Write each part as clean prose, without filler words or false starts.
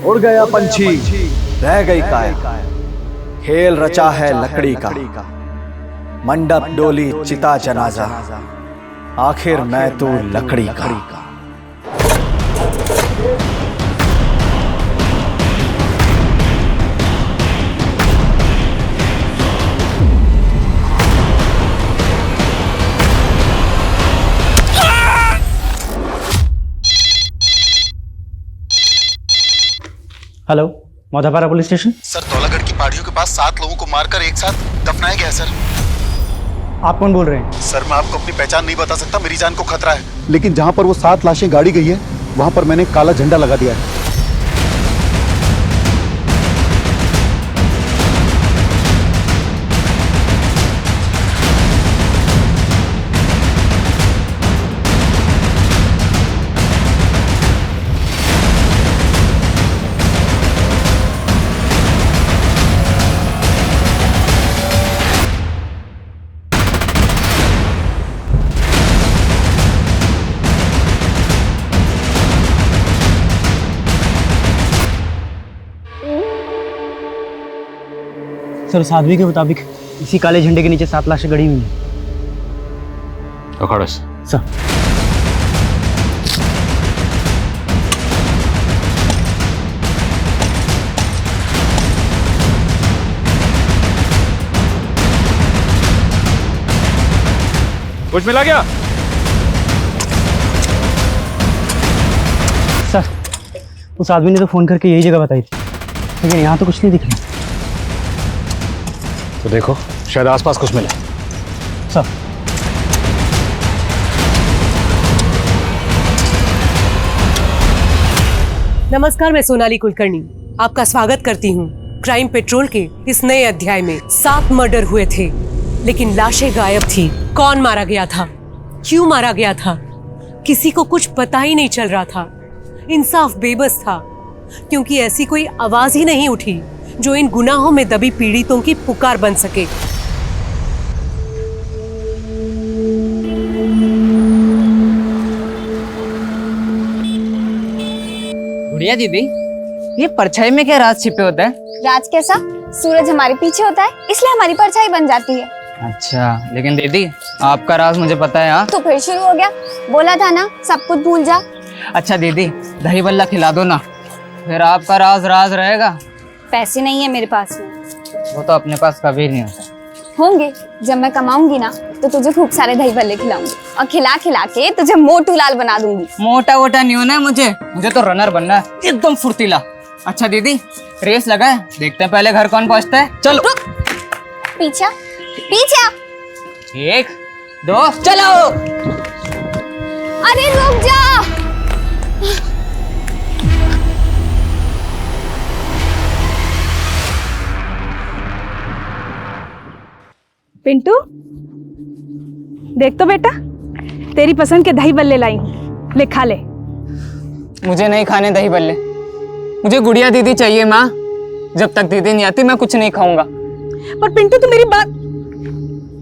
उड़ गया पंछी, रह गई काया। खेल रचा है लकड़ी का, मंडप डोली चिता जनाजा, आखिर मैं तो लकड़ी का। Hello, Maudhapara police station. Sir, Dhaulagarh की पहाड़ियों के पास 7 लोगों को मारकर एक साथ दफनाया गया है सर। आप कौन बोल रहे हैं? सर, मैं आपको अपनी पहचान नहीं बता सकता, मेरी जान को खतरा है। लेकिन जहाँ पर वो 7 लाशें गाड़ी गई है वहाँ पर मैंने काला झंडा लगा दिया है। सर, उस आदमी के मुताबिक इसी काले झंडे के नीचे 7 लाशें गड़ी हुई हैं। अखाड़स सर, कुछ मिला क्या? सर, उस आदमी ने तो फोन करके यही जगह बताई थी, लेकिन यहाँ तो कुछ नहीं दिख रहा। तो देखो, शायद आसपास कुछ मिले। सर, नमस्कार, मैं सोनाली कुलकर्णी आपका स्वागत करती हूँ क्राइम पेट्रोल के इस नए अध्याय में। 7 मर्डर हुए थे, लेकिन लाशें गायब थी। कौन मारा गया था, क्यों मारा गया था, किसी को कुछ पता ही नहीं चल रहा था। इंसाफ बेबस था, क्योंकि ऐसी कोई आवाज ही नहीं उठी जो इन गुनाहों में दबी पीड़ितों की पुकार बन सके। गुड़िया दीदी, ये परछाई में क्या राज छिपे होता है? राज कैसा? सूरज हमारे पीछे होता है, इसलिए हमारी परछाई बन जाती है। अच्छा, लेकिन दीदी आपका राज मुझे पता है। हाँ, तो फिर शुरू हो गया? बोला था ना सब कुछ भूल जा। अच्छा दीदी, दही बल्ला खिला दो ना, फिर आपका राज राज रहेगा। पैसे नहीं है मेरे पास में। वो तो अपने पास कभी नहीं होता। होंगे, जब मैं कमाऊंगी ना तो तुझे खूब सारे दही भल्ले खिलाऊंगी और खिला खिला के तुझे मोटू लाल बना दूंगी। मोटा वोटा नहीं होना है मुझे तो रनर बनना है, एकदम फुर्तीला। अच्छा दीदी, रेस लगाए, देखते हैं पहले घर कौन पहुंचता है। चलो। पीछा पीछा। 1 2 चलो। अरे रुक जा। पिंटू, देख तो बेटा, तेरी पसंद के दही बल्ले लाई हूँ, ले खा ले। मुझे नहीं खाने दही बल्ले, मुझे गुड़िया दीदी चाहिए माँ। जब तक दीदी नहीं आती मैं कुछ नहीं खाऊंगा। पर पिंटू, तू मेरी बात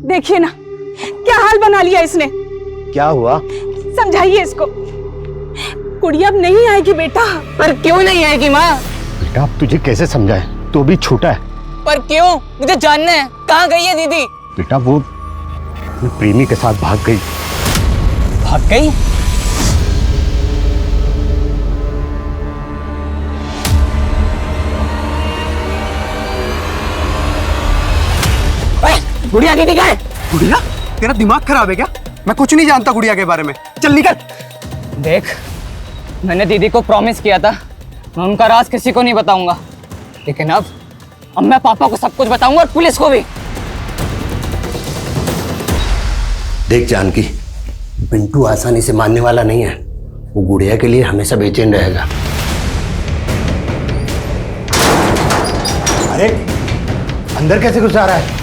देखिए ना, क्या हाल बना लिया इसने। क्या हुआ? समझाइए इसको। गुड़िया अब नहीं आएगी बेटा। पर क्यों नहीं आएगी माँ? बेटा, अब तुझे कैसे समझाए, तू अभी छोटा है। पर क्यों? मुझे जानना है, कहाँ गई है दीदी? बेटा, वो प्रेमी के साथ भाग गई। भाग गई? गुड़िया दीदी गए। गुड़िया, तेरा दिमाग खराब है क्या? मैं कुछ नहीं जानता गुड़िया के बारे में, चल निकल। देख, मैंने दीदी को प्रॉमिस किया था मैं उनका राज किसी को नहीं बताऊंगा, लेकिन अब मैं पापा को सब कुछ बताऊंगा और पुलिस को भी। देख जानकी, पिंटू आसानी से मानने वाला नहीं है। वो गुड़िया के लिए हमेशा बेचैन रहेगा। अरे, अंदर कैसे घुस आ रहा है?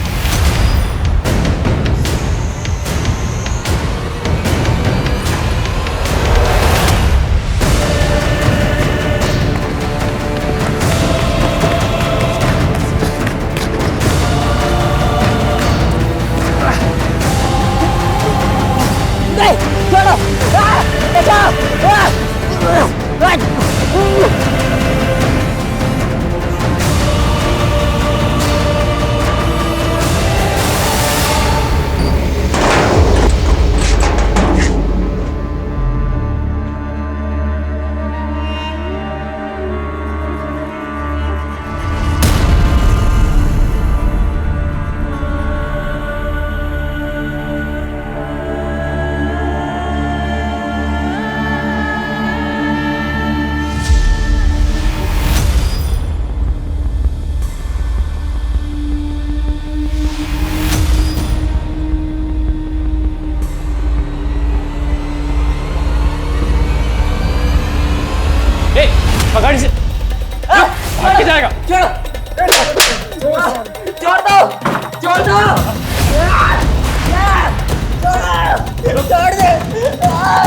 छोड़ दे,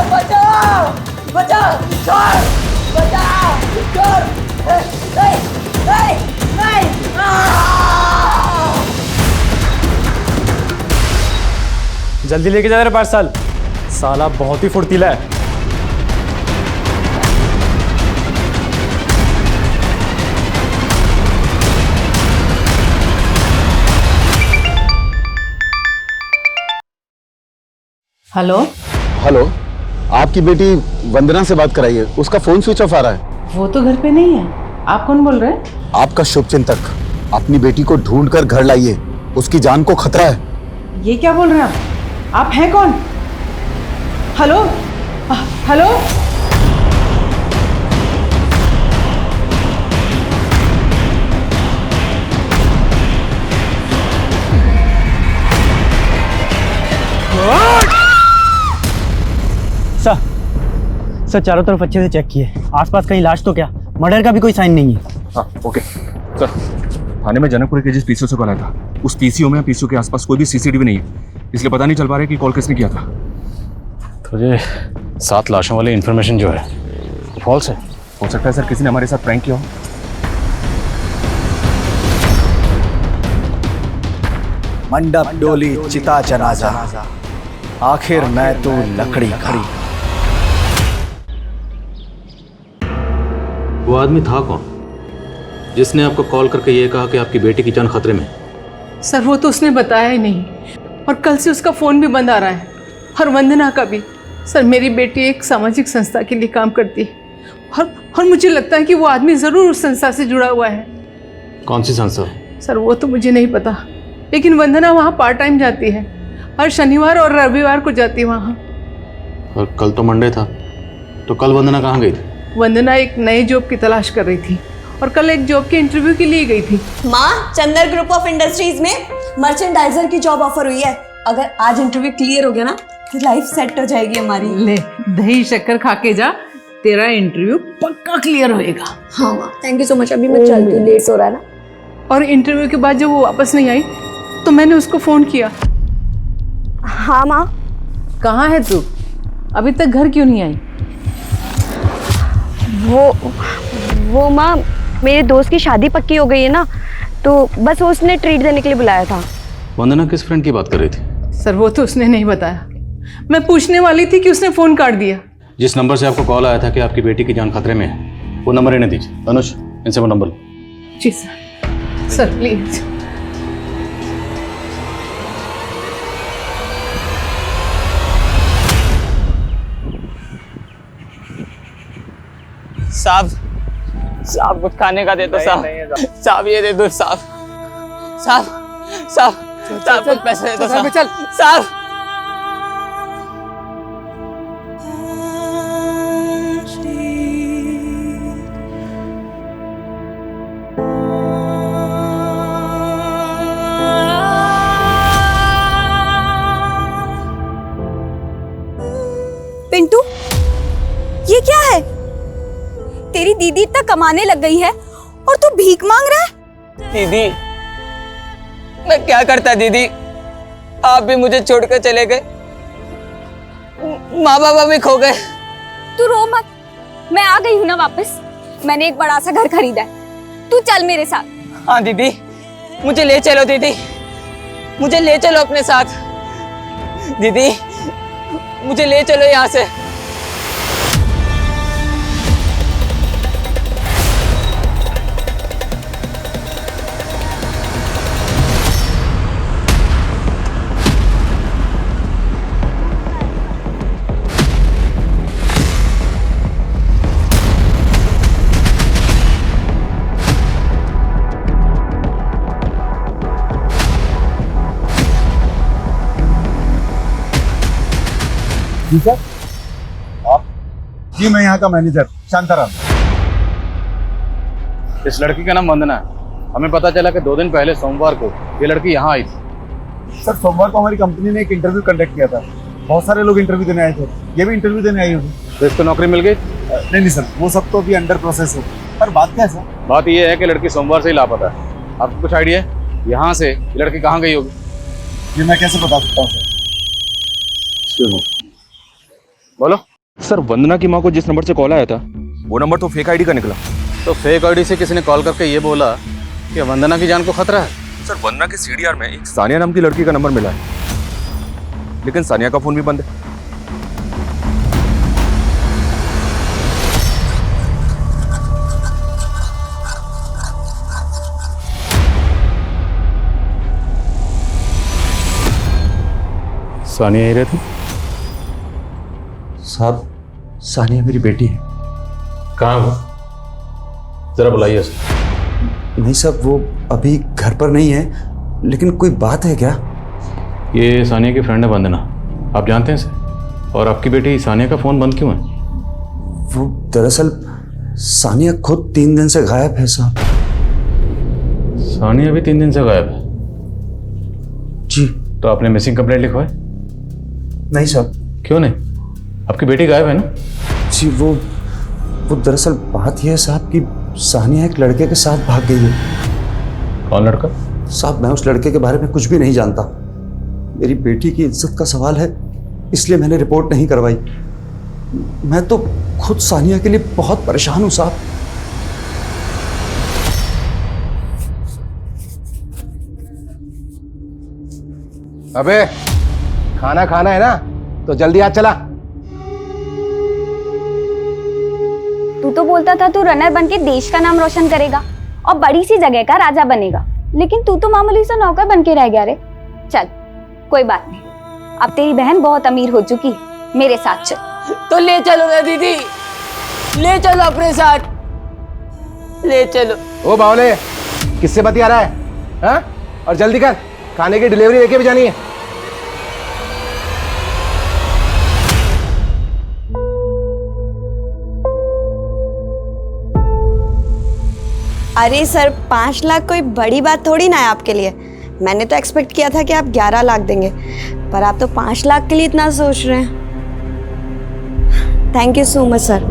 बचाओ, बचाओ, छोड़, बचाओ, छोड़, नहीं, नहीं, नहीं, जल्दी लेके जा रहे पार्सल, साला बहुत ही फुर्तीला है। हेलो हेलो, आपकी बेटी वंदना से बात कराइए, उसका फोन स्विच ऑफ आ रहा है। वो तो घर पे नहीं है। आप कौन बोल रहे हैं? आपका शुभचिंतक, अपनी बेटी को ढूंढ कर घर लाइए, उसकी जान को खतरा है। ये क्या बोल रहे हैं आप हैं कौन? हेलो हेलो, सर चारों तरफ अच्छे से चेक किए, आसपास कहीं लाश तो क्या, मर्डर का भी कोई साइन नहीं है। हाँ ओके सर, थाने में जनकपुर के जिस पीसीओ से कॉल आया था, उस पीसीओ में पीसीओ के आसपास कोई भी सीसीटीवी नहीं है, इसलिए पता नहीं चल पा रहा है कि कॉल किसने किया था। तो ये 7 लाशों वाली इन्फॉर्मेशन जो है फॉल्स है। हो सकता है सर किसी ने हमारे साथ प्रैंक किया हो। मंडप डोली चिता जनाजा, आखिर मैं तो लकड़ी खड़ी। वो आदमी था कौन जिसने आपको कॉल करके ये कहा कि आपकी बेटी की जान खतरे में? सर वो तो उसने बताया ही नहीं, और कल से उसका फ़ोन भी बंद आ रहा है, और वंदना का भी। सर मेरी बेटी एक सामाजिक संस्था के लिए काम करती है, और मुझे लगता है कि वो आदमी ज़रूर उस संस्था से जुड़ा हुआ है। कौन सी संस्था? सर वो तो मुझे नहीं पता, लेकिन वंदना वहाँ पार्ट टाइम जाती है, हर शनिवार और रविवार को जाती है वहाँ। और कल तो मंडे था, तो कल वंदना कहाँ गई थी? वंदना एक नए जॉब की तलाश कर रही थी, और कल एक जॉब के इंटरव्यू के लिए गई थी। माँ, चंदर ग्रुप ऑफ इंडस्ट्रीज में मर्चेंडाइजर की जॉब ऑफर हुई है। अगर आज इंटरव्यू क्लियर हो गया ना, तो लाइफ सेट हो जाएगी हमारी। ले दही शक्कर खा के जा, तेरा इंटरव्यू पक्का क्लियर होएगा। हाँ माँ, थैंक यू सो मच। अभी मैं चलती हूँ, लेट हो रहा है ना। और इंटरव्यू के बाद जब वो वापस नहीं आई, तो मैंने उसको फोन किया। हाँ माँ। कहाँ है तू? अभी तक घर क्यों नहीं आई? वो माँ, मेरे दोस्त की शादी पक्की हो गई है ना, तो बस उसने ट्रीट देने के लिए बुलाया था। वंदना किस फ्रेंड की बात कर रही थी? सर वो तो उसने नहीं बताया, मैं पूछने वाली थी कि उसने फोन काट दिया। जिस नंबर से आपको कॉल आया था कि आपकी बेटी की जान खतरे में है, वो नंबर इन्हें दीजिए। अनुज, इनसे वो नंबर लो। जी सर। Sir please. साहब कुछ खाने का दे दो साहब। साहब ये दे दो साहब। साहब कुछ पैसे दे दो साहब। चल साहब। पिंटू, ये क्या है? तेरी दीदी इतना कमाने लग गई है और तू भीख मांग रहा है? दीदी, मैं क्या करता दीदी, आप भी मुझे छोड़कर चले गए, माँ बाबा भी खो गए। तू रो मत, मैं आ गई हूँ ना वापस। मैंने एक बड़ा सा घर खरीदा है, तू चल मेरे साथ। हाँ दीदी, मुझे ले चलो दीदी, मुझे ले चलो अपने साथ। दीदी मुझे ले चलो यहाँ से। जी सर। आप? जी मैं यहाँ का मैनेजर शांताराम। इस लड़की का नाम वंदना है। हमें पता चला कि 2 दिन पहले सोमवार को ये लड़की यहाँ आई थी। सर सोमवार को हमारी कंपनी ने एक इंटरव्यू कंडक्ट किया था, बहुत सारे लोग इंटरव्यू देने आए थे, ये भी इंटरव्यू देने आई होगी। तो इसको नौकरी मिल गई? नहीं सर, वो सब तो अभी अंडर प्रोसेस है। पर बात क्या है सर? बात ये है कि लड़की सोमवार से ही लापता है। आपको कुछ आइडिया है यहाँ से ये लड़की कहाँ गई होगी? ये मैं कैसे बता सकता हूँ सर? बोलो सर, वंदना की माँ को जिस नंबर से कॉल आया था वो नंबर तो फेक आईडी का निकला। तो फेक आईडी से किसी ने कॉल करके ये बोला कि वंदना की जान को खतरा है। सर, वंदना के सीडीआर में एक सानिया नाम की लड़की का नंबर मिला है, लेकिन सानिया का फोन भी बंद है। सानिया ही रहती? साहब, सानिया मेरी बेटी है। कहाँ वो? जरा बुलाइए उसे। नहीं साहब, वो अभी घर पर नहीं है, लेकिन कोई बात है क्या? ये सानिया की फ्रेंड है वंदना, आप जानते हैं इसे? और आपकी बेटी सानिया का फ़ोन बंद क्यों है? वो दरअसल सानिया खुद 3 दिन से गायब है साहब। सानिया भी 3 दिन से गायब है? जी। तो आपने मिसिंग कंप्लेंट लिखवाई? नहीं साहब। क्यों नहीं? आपकी बेटी गायब है ना? जी, वो दरअसल बात यह है साहब कि सानिया एक लड़के के साथ भाग गई है। कौन लड़का? साहब, मैं उस लड़के के बारे में कुछ भी नहीं जानता। मेरी बेटी की इज्जत का सवाल है, इसलिए मैंने रिपोर्ट नहीं करवाई। मैं तो खुद सानिया के लिए बहुत परेशान हूं साहब। अबे, खाना खाना है ना, तो जल्दी आ चला। तू तो बोलता था तू रनर बन के देश का नाम रोशन करेगा और बड़ी सी जगह का राजा बनेगा, लेकिन तू तो मामूली सा नौकर बन के रह गया रे। चल, कोई बात नहीं, अब तेरी बहन बहुत अमीर हो चुकी है, मेरे साथ चल। तो ले चलो ना दीदी, ले चलो अपने साथ, ले चलो। ओ बावले, किससे बतिया रहा है? हाँ? और जल्दी कर, खाने की डिलीवरी लेके भी जानी है। अरे सर, 5 लाख कोई बड़ी बात थोड़ी ना है आपके लिए। मैंने तो एक्सपेक्ट किया था कि आप 11 लाख देंगे, पर आप तो 5 लाख के लिए इतना सोच रहे हैं। Thank you so much sir.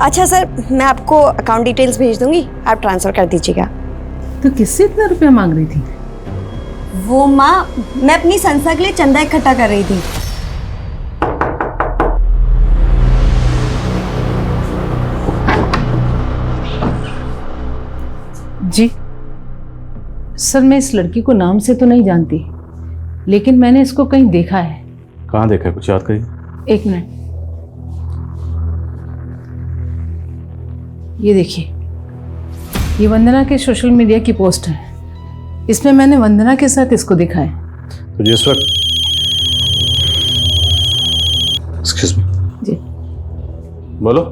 अच्छा सर, मैं आपको अकाउंट डिटेल्स भेज दूंगी, आप ट्रांसफ़र कर दीजिएगा। तो किससे इतना रुपया मांग रही थी? वो माँ, मैं अपनी संस्था के लिए चंदा इकट्ठा कर रही थी। जी सर, मैं इस लड़की को नाम से तो नहीं जानती, लेकिन मैंने इसको कहीं देखा है। कहाँ देखा है, कुछ याद करिए। 1 मिनट, ये देखिए, ये वंदना के सोशल मीडिया की पोस्ट है। इसमें मैंने वंदना के साथ इसको देखा है। तो जिस वक्त एक्सक्यूज मी जी, बोलो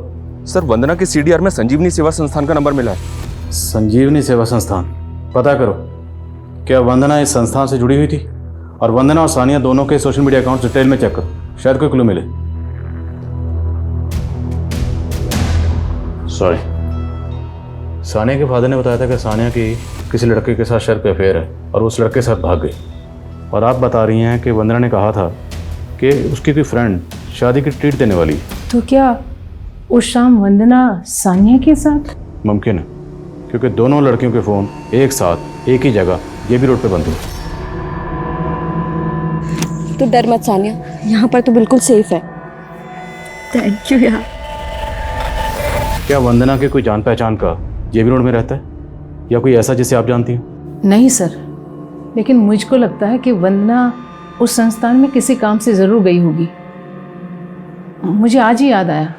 सर, वंदना के सीडीआर में संजीवनी सेवा संस्थान का नंबर मिला है। संजीवनी सेवा संस्थान, पता करो क्या वंदना इस संस्थान से जुड़ी हुई थी? और वंदना और सानिया दोनों के सोशल मीडिया अकाउंट डिटेल में चेक करो, शायद कोई क्लू मिले। सॉरी, सानिया के फादर ने बताया था कि सानिया की किसी लड़के के साथ शर्त पे अफेयर है और उस लड़के के साथ भाग गई। और आप बता रही हैं कि वंदना ने कहा था कि उसकी कोई फ्रेंड शादी की ट्रीट देने वाली। तो क्या उस शाम वंदना सानिया के साथ? मुमकिन है, क्योंकि दोनों लड़कियों के फ़ोन एक साथ एक ही जगह JB रोड पे बंद हुए। तो डर मत सानिया, यहाँ पर तो बिल्कुल सेफ है। थैंक यू यार। क्या वंदना के कोई जान पहचान का JB रोड में रहता है, या कोई ऐसा जिसे आप जानती हैं? नहीं सर, लेकिन मुझको लगता है कि वंदना उस संस्थान में किसी काम से ज़रूर गई होगी। मुझे आज ही याद आया,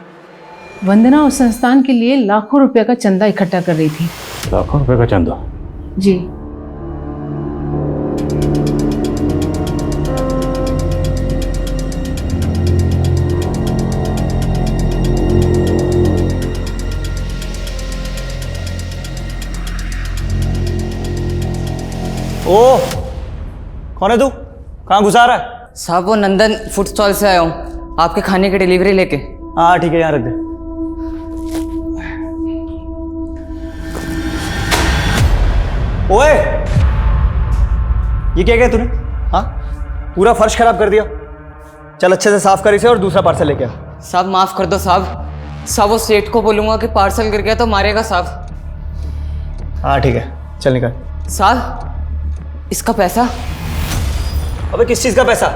वंदना उस संस्थान के लिए लाखों रुपए का चंदा इकट्ठा कर रही थी। लाखों रुपए का चंदा? जी। ओ, कौन है तू? कहाँ घुसा रहा है? साहब, वो नंदन फूड स्टॉल से आया हूँ, आपके खाने की डिलीवरी लेके। हाँ ठीक है, यहाँ रख दे। ओए, ये क्या किया तूने? हाँ, पूरा फर्श खराब कर दिया। चल अच्छे से साफ कर इसे और दूसरा पार्सल लेके आ। साहब माफ कर दो साहब, साहब वो सेठ को बोलूंगा कि पार्सल गिर गया तो मारेगा साहब। हाँ ठीक है, चल निकल। साहब, इसका पैसा? अबे किस चीज का पैसा?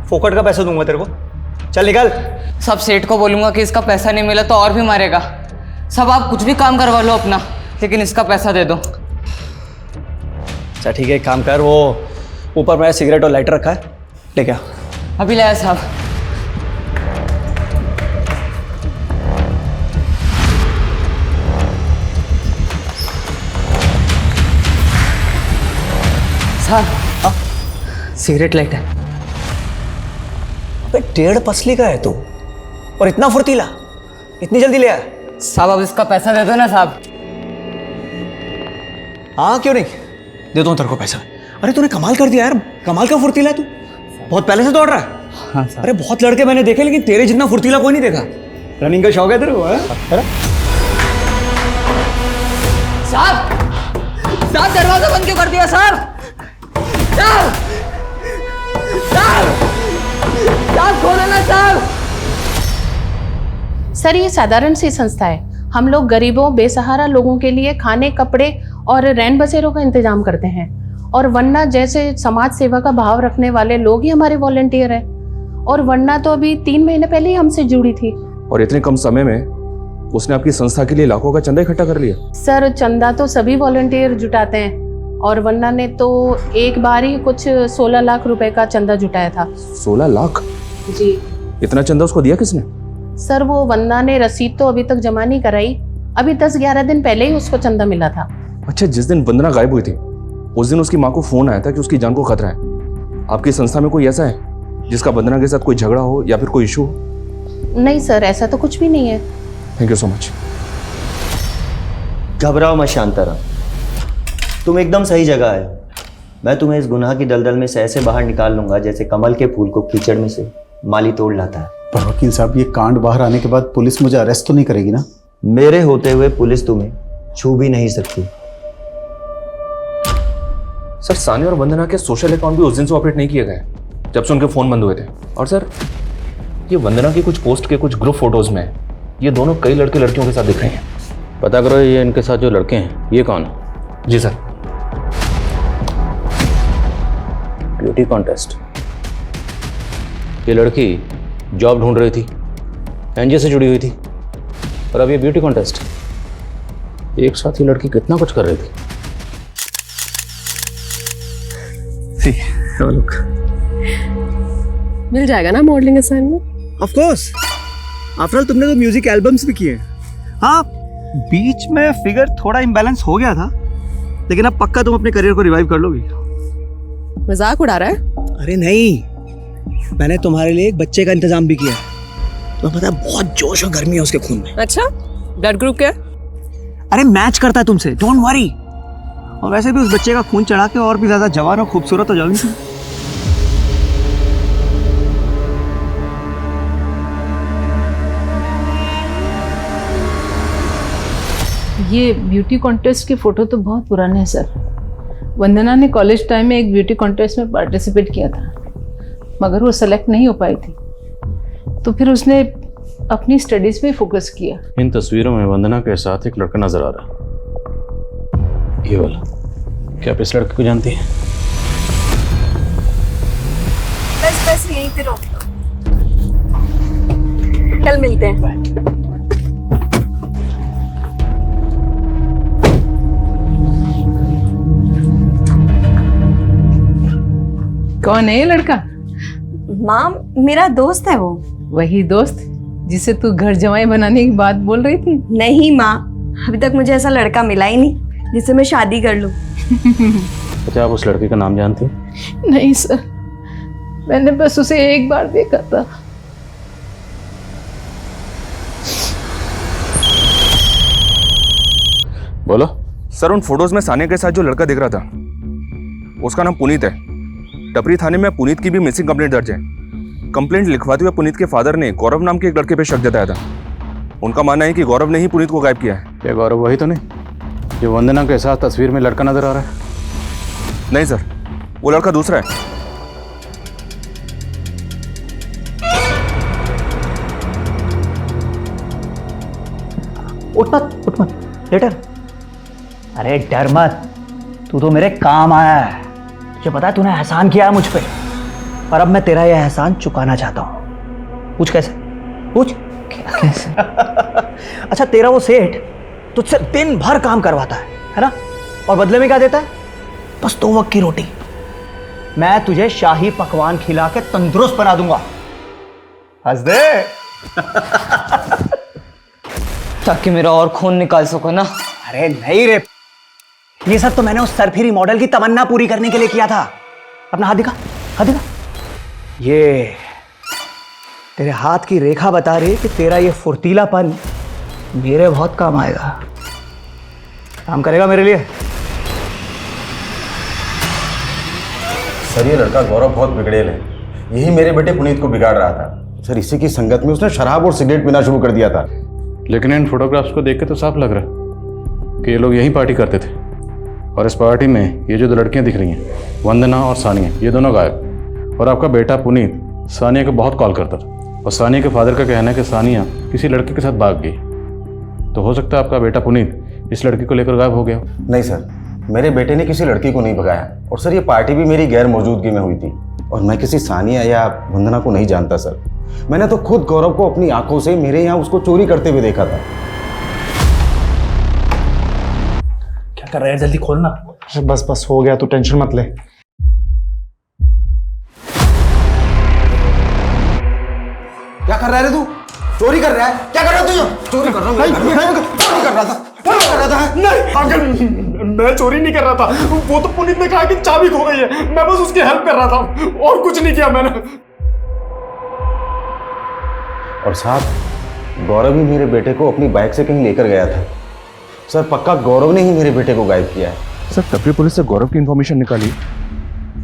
फोकट का पैसा दूंगा तेरे को, चल निकल। सब सेठ को बोलूंगा कि इसका पैसा नहीं मिला तो और भी मारेगा। सब आप कुछ भी काम करवा लो अपना, लेकिन इसका पैसा दे दो। अच्छा ठीक है, एक काम कर, वो ऊपर मेरा सिगरेट और लाइटर रखा है, ले क्या। अभी लाया साहब। साहब सिगरेट लाइटर। अबे 1.5 पसली का है तू, और इतना फुर्तीला, इतनी जल्दी ले आया? साहब अब इसका पैसा दे दो ना साहब। हाँ क्यों नहीं, दे दो तेरे को पैसा। अरे तूने कमाल कर दिया यार, कमाल का फुर्तीला है तू, बहुत पहले से दौड़ रहा है। हाँ साहब। अरे बहुत लड़के मैंने देखे, लेकिन तेरे जितना फुर्तीला कोई नहीं देखा। रनिंग का शौक है तेरे को? साहब साहब दरवाजा बंद क्यों कर दिया साहब? साहब साहब साहब खोलो ना साहब। सर ये साधारण सी संस्था है। हम लोग गरीबों बेसहारा लोगों के लिए खाने, कपड़े और रैन बसेरों का इंतजाम करते हैं, और वरना जैसे समाज सेवा का भाव रखने वाले लोग ही हमारे वॉलंटियर हैं। और वरना तो अभी 3 महीने पहले ही हमसे जुड़ी थी। और इतने कम समय में उसने आपकी संस्था के लिए लाखों का चंदा इकट्ठा कर लिया। सर चंदा तो सभी वॉलंटियर जुटाते हैं, और वरना ने तो एक बार ही कुछ 16 लाख रुपए का चंदा जुटाया था। 16 लाख? जी। इतना चंदा उसको दिया किसने? सर वो वंदना ने रसीद तो अभी तक जमा नहीं कराई, अभी 10-11 दिन पहले ही उसको चंदा मिला था। अच्छा, जिस दिन वंदना गायब हुई थी उस दिन उसकी माँ को फोन आया था कि उसकी जान को खतरा है। आपकी संस्था में कोई ऐसा है जिसका वंदना के साथ कोई झगड़ा हो या फिर कोई इशू हो? नहीं सर, ऐसा तो कुछ भी नहीं है। Thank you so much. घबराओ मत शांताराम, तुम एकदम सही जगह आए हो। मैं तुम्हें इस गुनाह की दलदल में से ऐसे बाहर निकाल लूंगा जैसे कमल के फूल को कीचड़ में से माली तोड़ लाता है। पर वकील साहब, ये कांड बाहर आने के बाद पुलिस मुझे अरेस्ट तो नहीं करेगी ना? मेरे होते हुए पुलिस तुम्हें छू भी नहीं सकती। सर सानिया और वंदना के सोशल अकाउंट भी उस दिन से ऑपरेट नहीं किए गए जब से उनके फोन बंद हुए थे। और सर ये वंदना की कुछ पोस्ट के कुछ ग्रुप फोटोज में ये दोनों कई लड़के लड़कियों के साथ दिख रहे हैं। पता करो ये इनके साथ जो लड़के हैं ये कौन है? जी सर। Beauty contest. ये लड़की जॉब ढूंढ रही थी, एनजीओ से जुड़ी हुई थी, और अब ये ब्यूटी कॉन्टेस्ट। एक साथ ही लड़की कितना कुछ कर रही थी। मिल जाएगा ना modelling assignment? Of course, after all तुमने तो म्यूजिक एल्बम्स भी किए। हाँ, बीच में फिगर थोड़ा इम्बैलेंस हो गया था, लेकिन अब पक्का तुम अपने करियर को रिवाइव कर लोगी। मजाक उड़ा रहा है? अरे नहीं, मैंने तुम्हारे लिए एक बच्चे का इंतजाम भी किया। तुम्हें पता है बहुत जोश और गर्मी है उसके खून में। अच्छा, ब्लड ग्रुप क्या? अरे मैच करता है तुमसे, डोंट वरी। और वैसे भी उस बच्चे का खून चढ़ा के और भी ज्यादा जवान और खूबसूरत हो जाओगी। ये ब्यूटी कॉन्टेस्ट की फ़ोटो तो बहुत पुराने हैं सर। वंदना ने कॉलेज टाइम में एक ब्यूटी कॉन्टेस्ट में पार्टिसिपेट किया था, मगर वो सेलेक्ट नहीं हो पाई थी, तो फिर उसने अपनी स्टडीज़ पे फोकस किया। इन तस्वीरों में वंदना के साथ एक लड़का नजर आ रहा है, ये वाला। क्या आप इस लड़के को जानती हैं? बस यहीं पे रोक लो, कल मिलते हैं। कौन है ये लड़का? माँ, मेरा दोस्त है वो। वही दोस्त जिसे तू घर जमाई बनाने की बात बोल रही थी? नहीं माँ, अभी तक मुझे ऐसा लड़का मिला ही नहीं जिससे मैं शादी कर लूं। अच्छा, आप उस लड़के का नाम जानती हैं? नहीं सर, मैंने बस उसे एक बार देखा था। बोलो। सर उन फोटोज में सानिया के साथ जो लड़का दिख रहा था उसका नाम पुनीत है। टपरी थाने में पुनीत की भी मिसिंग कंप्लेंट दर्ज है। कंप्लेंट लिखवाते हुए पुनीत के फादर ने गौरव नाम के एक लड़के पे शक जताया था। उनका मानना है कि गौरव ने ही पुनीत को गायब किया है। ये गौरव वही तो नहीं जो वंदना के साथ तस्वीर में लड़का नजर आ रहा है? नहीं सर, वो लड़का दूसरा है। उठ मत लेटर। अरे डर मत, तू तो मेरे काम आया है। तुझे पता है तूने एहसान किया है मुझ पे, और अब मैं तेरा यह एहसान चुकाना चाहता हूं। पूछ कैसे? पूछ कैसे? अच्छा, तेरा वो सेठ तुझसे दिन भर काम करवाता है ना? और बदले में क्या देता है? बस 2 वक्त की रोटी। मैं तुझे शाही पकवान खिला के तंदुरुस्त बना दूंगा। हंस दे। ताकि मेरा और खून निकाल सको ना। अरे नहीं रे, ये सब तो मैंने उस सरफिरी मॉडल की तमन्ना पूरी करने के लिए किया था। अपना हाथ दिखा, हाथ दिखा। ये तेरे हाथ की रेखा बता रही है कि तेरा ये फुर्तीलापन मेरे बहुत काम आएगा। काम करेगा मेरे लिए? सर ये लड़का गौरव बहुत बिगड़ेल है, यही मेरे बेटे पुनीत को बिगाड़ रहा था। सर इसी की संगत में उसने शराब और सिगरेट पीना शुरू कर दिया था। लेकिन इन फोटोग्राफ्स को देख के तो साफ लग रहा है कि ये लोग यहीं पार्टी करते थे। और इस पार्टी में ये जो 2 लड़कियां दिख रही हैं, वंदना और सानिया, ये दोनों गायब। और आपका बेटा पुनीत सानिया को बहुत कॉल करता था, और सानिया के फादर का कहना है कि सानिया किसी लड़के के साथ भाग गई। तो हो सकता है आपका बेटा पुनीत इस लड़की को लेकर गायब हो गया। नहीं सर, मेरे बेटे ने किसी लड़की को नहीं भगाया। और सर ये पार्टी भी मेरी गैर मौजूदगी में हुई थी, और मैं किसी सानिया या वंदना को नहीं जानता सर। मैंने तो खुद गौरव को अपनी आंखों से मेरे यहाँ उसको चोरी करते हुए देखा था। क्या कर रहा है? जल्दी खोलना। बस बस हो गया, तू टेंशन मत ले। क्या कर रहा है रे तू? चोरी कर रहा है? क्या कर रहा है तू? चोरी कर रहा हूँ? चोरी कर रहा था? क्या कर रहा था? नहीं अंकल, मैं चोरी नहीं कर रहा था। वो तो पुनीत ने कहा कि चाबी खो गई है, मैं बस उसकी हेल्प कर रहा था और कुछ नहीं किया मैंने। और साहब गौरव ही मेरे बेटे को अपनी बाइक से कहीं लेकर गया था। सर पक्का गौरव ने ही मेरे बेटे को गायब किया है। सर टपरी पुलिस से गौरव की इन्फॉर्मेशन निकाली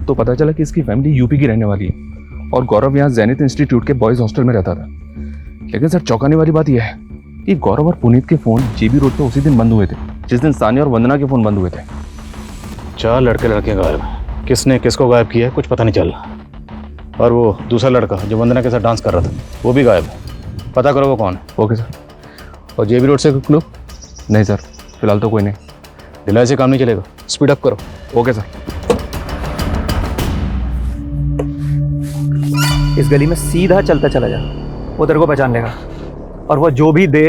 तो पता चला कि इसकी फैमिली यूपी की रहने वाली है, और गौरव यहाँ जैनित इंस्टीट्यूट के बॉयज हॉस्टल में रहता था। लेकिन सर चौंकाने वाली बात यह है कि गौरव और पुनीत के फोन जेबी रोड पे उसी दिन बंद हुए थे जिस दिन सानिया और वंदना के फोन बंद हुए थे। 4 लड़के गायब हैं। किसने किसको गायब किया है कुछ पता नहीं चल रहा। और वो दूसरा लड़का जो वंदना के साथ डांस कर रहा था वो भी गायब है। पता करो वो कौन है। Okay sir. और जेबी रोड से क्लू? नहीं सर, फिलहाल तो कोई नहीं। ढिलाई से काम नहीं चलेगा, स्पीड अप करो। Okay sir. इस गली में सीधा चलता चला जा, वो तेरे को पहचान लेगा। और वो जो भी दे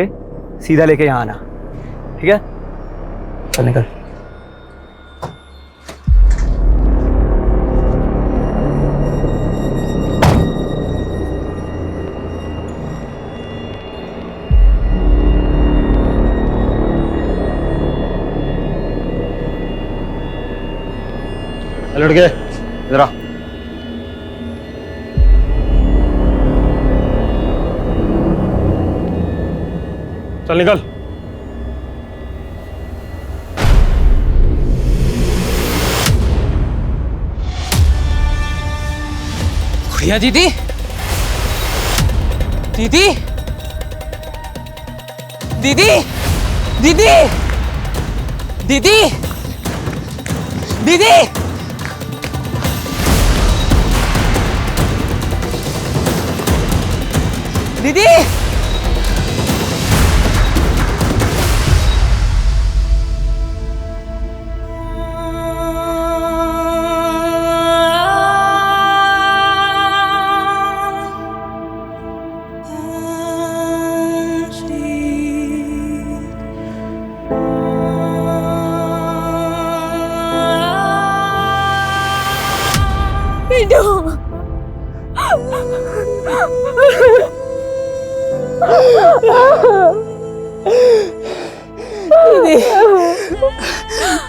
सीधा लेके यहाँ आना, ठीक है? चल निकल। लड़के इधर आ। चल निकल। गुड़िया दीदी, दीदी, दीदी, दीदी, दीदी, दीदी, दीदी, दीदी,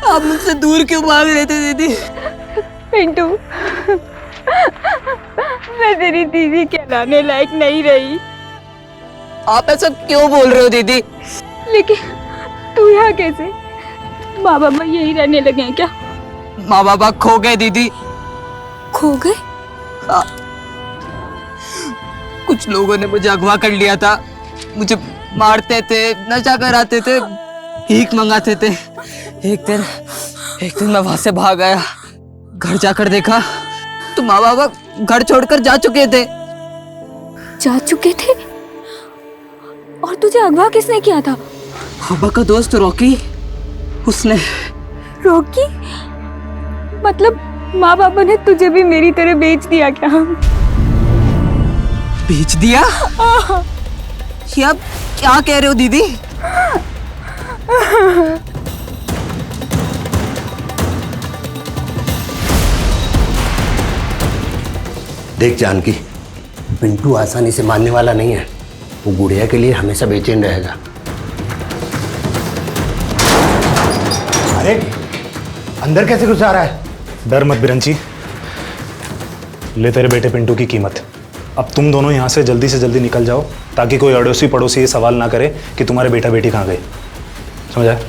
आप मुझसे दूर क्यों भाग रहे थे दीदी? पिंटू, मैं तेरी दीदी कहलाने लायक नहीं रही। आप ऐसा क्यों बोल रहे हो दीदी? लेकिन तू यहाँ कैसे? माँ बाबा यही रहने लगे हैं क्या? माँ बाबा खो गए दीदी। खो गए? हाँ। कुछ लोगों ने मुझे अगवा कर लिया था, मुझे मारते थे, नशा कराते थे, भीख मंगाते थे। एक दिन मैं वहां से भाग आया। घर जाकर देखा तो माँ बाबा घर छोड़कर जा चुके थे। जा चुके थे? और तुझे अगवा किसने किया था? पापा का दोस्त रॉकी, उसने। रॉकी? मतलब माँ पापा ने तुझे भी मेरी तरह बेच दिया क्या? बेच दिया? ये आप क्या कह रहे हो दीदी? देख जानकी, पिंटू आसानी से मानने वाला नहीं है। वो गुड़िया के लिए हमेशा बेचैन रहेगा। अरे अंदर कैसे घुस आ रहा है? डर मत बिरंची, ले तेरे बेटे पिंटू की कीमत। अब तुम दोनों यहाँ से जल्दी निकल जाओ, ताकि कोई अड़ोसी पड़ोसी ये सवाल ना करे कि तुम्हारे बेटा बेटी कहाँ गए। समझा?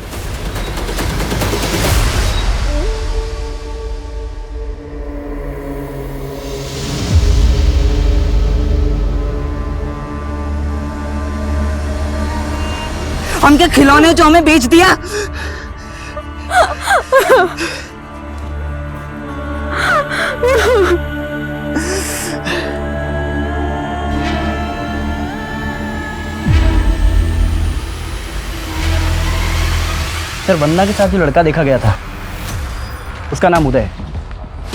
हम क्या खिलौने जो हमें बेच दिया? सर, वंदना के साथ जो लड़का देखा गया था उसका नाम उदय है।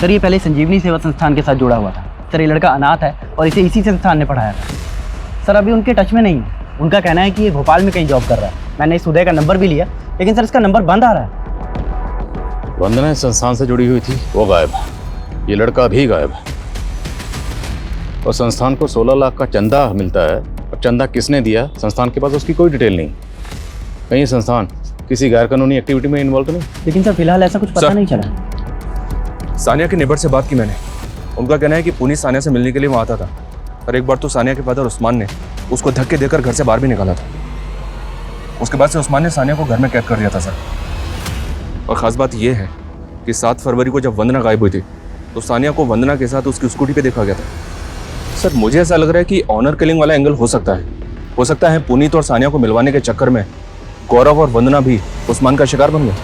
सर, ये पहले संजीवनी सेवा संस्थान के साथ जुड़ा हुआ था। सर, ये लड़का अनाथ है और इसे इसी संस्थान ने पढ़ाया था। सर, अभी उनके टच में नहीं है। उनका कहना है कि ये भोपाल में कहीं जॉब कर रहा है। मैंने इस उदय का नंबर भी लिया, लेकिन सर इसका नंबर बंद आ रहा है। वंदना इस संस्थान से जुड़ी हुई थी, वो गायब है। ये लड़का भी गायब है। और संस्थान को 16 लाख का चंदा मिलता है, और चंदा किसने दिया संस्थान के पास उसकी कोई डिटेल नहीं। कहीं ये संस्थान किसी गैर कानूनी एक्टिविटी में इन्वॉल्व तो नहीं? लेकिन सर फिलहाल ऐसा कुछ पता नहीं चला। सानिया के नेबर से बात की मैंने। उनका कहना है कि पुनीत सानिया से मिलने के लिए वहाँ आता था, और एक बार तो सानिया के फादर उस्मान ने उसको धक्के देकर घर से बाहर भी निकाला था। उसके बाद से उस्मान ने सानिया को घर में कैद कर दिया था सर। और ख़ास बात यह है कि 7 फरवरी को जब वंदना गायब हुई थी तो सानिया को वंदना के साथ उसकी स्कूटी पे देखा गया था। सर, मुझे ऐसा लग रहा है कि ऑनर किलिंग वाला एंगल हो सकता है। हो सकता है पुनीत और सानिया को मिलवाने के चक्कर में गौरव और वंदना भी उस्मान का शिकार बन गए।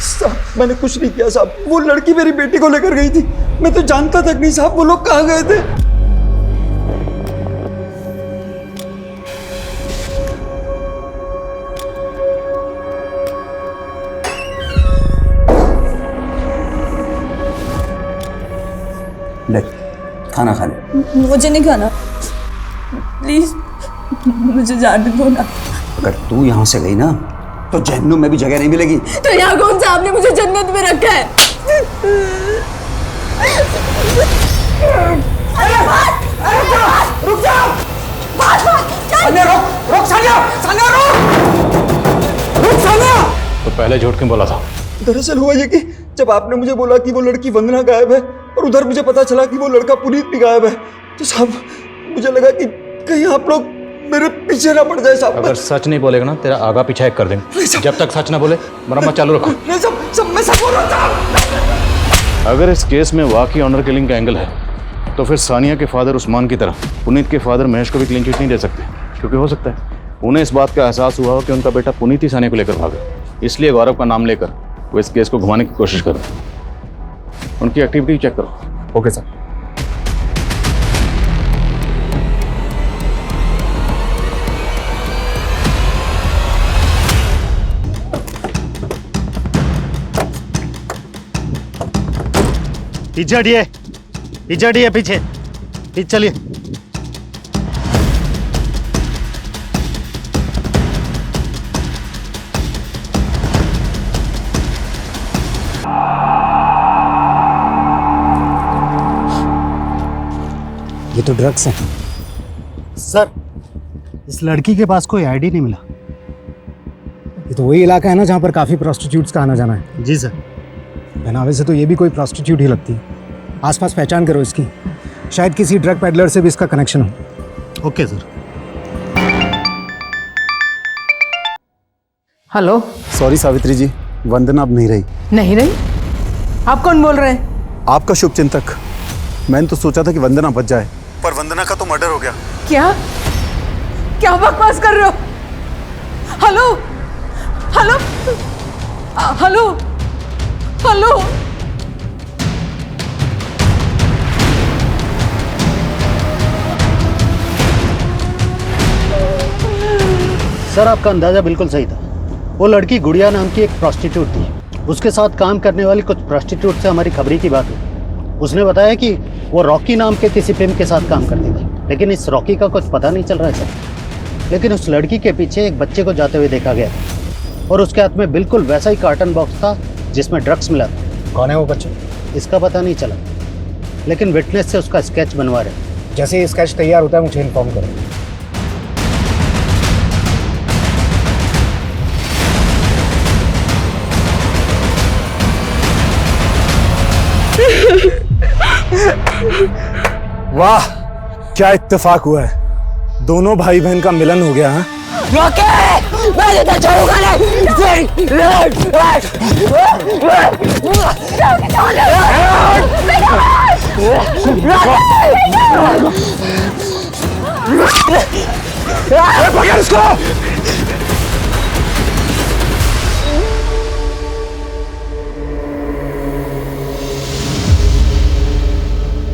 साहब, मैंने कुछ नहीं किया साहब। वो लड़की मेरी बेटी को लेकर गई थी। मैं तो जानता तक नहीं साहब वो लोग कहाँ गए थे। ले, खाना खा ले। मुझे नहीं खाना, प्लीज मुझे जाने दो ना। अगर तू यहाँ से गई ना तो जहन्नुम में भी जगह नहीं मिलेगी। तो यहाँ कौन सा आपने मुझे जन्नत में रखा है? रुक जाओ! सानिया रुक! रुक सानिया! सानिया रुक! रुक सानिया! तो पहले झूठ क्यों बोला था? दरअसल हुआ ये कि जब आपने मुझे बोला कि वो लड़की वंदना गायब है और उधर मुझे पता चला कि वो लड़का पुनीत भी गायब है, तो साहब मुझे लगा कि कहीं आप लोग मेरे पीछे ना पड़ जाए साहब। अगर सच नहीं बोलेगा ना तेरा आगा पीछा एक कर देंगे। जब तक सच ना बोले मरम्मत चालू रखो। नहीं सब मैं सब बोल रहा था। अगर इस केस में वाकई ऑनर किलिंग का एंगल है तो फिर सानिया के फादर उस्मान की तरह पुनीत के फादर महेश को भी क्लीन चिट नहीं दे सकते, क्योंकि हो सकता है उन्हें इस बात का एहसास हुआ हो कि उनका बेटा पुनीत ही सानिया को लेकर भागा। इसलिए गौरव का नाम लेकर वो इस केस को घुमाने की कोशिश कर रहे हैं। उनकी एक्टिविटी चेक करो। Okay sir. पीछे हटिए पीछे चलिए। ये तो ड्रग्स हैं। सर, इस लड़की के पास कोई आईडी नहीं मिला। ये तो वही इलाका है ना जहाँ पर काफ़ी प्रोस्टिट्यूट्स का आना जाना है। जी सर। पहनावे से तो ये भी कोई प्रोस्टिट्यूट ही लगती है। आसपास पहचान करो इसकी, शायद किसी ड्रग पैडलर से भी इसका कनेक्शन हो। Okay sir. Hello. Sorry Savitri ji, Vandana अब नहीं रही। नहीं रही? आप कौन बोल रहे हैं? आपका शुभचिंतक। मैंने तो सोचा था कि वंदना बच जाए, पर वंदना का तो मर्डर हो गया। क्या क्या बकवास कर रहे हो? Hello hello hello hello. Sir, आपका अंदाजा बिल्कुल सही था। वो लड़की गुड़िया नाम की एक प्रोस्टिट्यूट थी। उसके साथ काम करने वाली कुछ प्रोस्टिट्यूट से हमारी खबरी की बात हुई। उसने बताया कि वो रॉकी नाम के किसी फिल्म के साथ काम करती थी, लेकिन इस रॉकी का कुछ पता नहीं चल रहा है सर। लेकिन उस लड़की के पीछे एक बच्चे को जाते हुए देखा गया और उसके हाथ में बिल्कुल वैसा ही कार्टन बॉक्स था जिसमें ड्रग्स मिला था। कौन है वो बच्चा? इसका पता नहीं चला, लेकिन विटनेस से उसका स्केच बनवा रहे। जैसे ये स्केच तैयार होता है मुझे इन्फॉर्म करो। वाह, क्या इत्तेफाक हुआ है। दोनों भाई बहन का मिलन हो गया। हाँ, मैं तो छोड़ूंगा पकड़ इसको।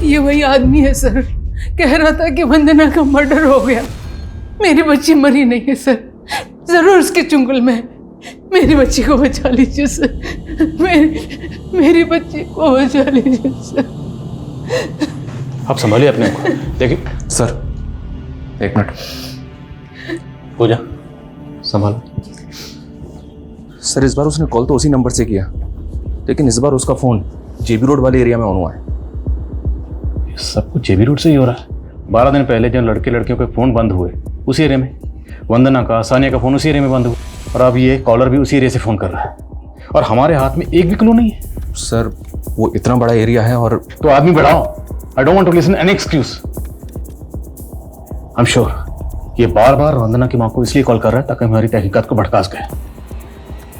ये वही आदमी है सर, कह रहा था कि वंदना का मर्डर हो गया। मेरी बच्ची मरी नहीं है सर, जरूर उसके चुंगल में है। मेरी बच्ची को बचा लीजिए सर, मेरी बच्ची को बचा लीजिए सर। आप संभालिए अपने को। देखिए सर, एक मिनट। पूजा संभालो। सर, इस बार उसने कॉल तो उसी नंबर से किया, लेकिन इस बार उसका फ़ोन जेबी रोड वाले एरिया में ऑन हुआ है। सब कुछ जेबी रोड से ही हो रहा है। 12 दिन पहले जब लड़के लड़कियों के फ़ोन बंद हुए उसी एरिया में, वंदना का, सानिया का फ़ोन उसी एरिया में बंद हुआ, और अब ये कॉलर भी उसी एरिया से फ़ोन कर रहा है, और हमारे हाथ में एक भी क्लू नहीं है। सर, वो इतना बड़ा एरिया है और तो आदमी बढ़ाओ। I don't want to listen any excuse. I am sure ये बार बार वंदना की माँ को इसलिए कॉल कर रहा है ताकि हमारी तहकीकात को भड़का सके।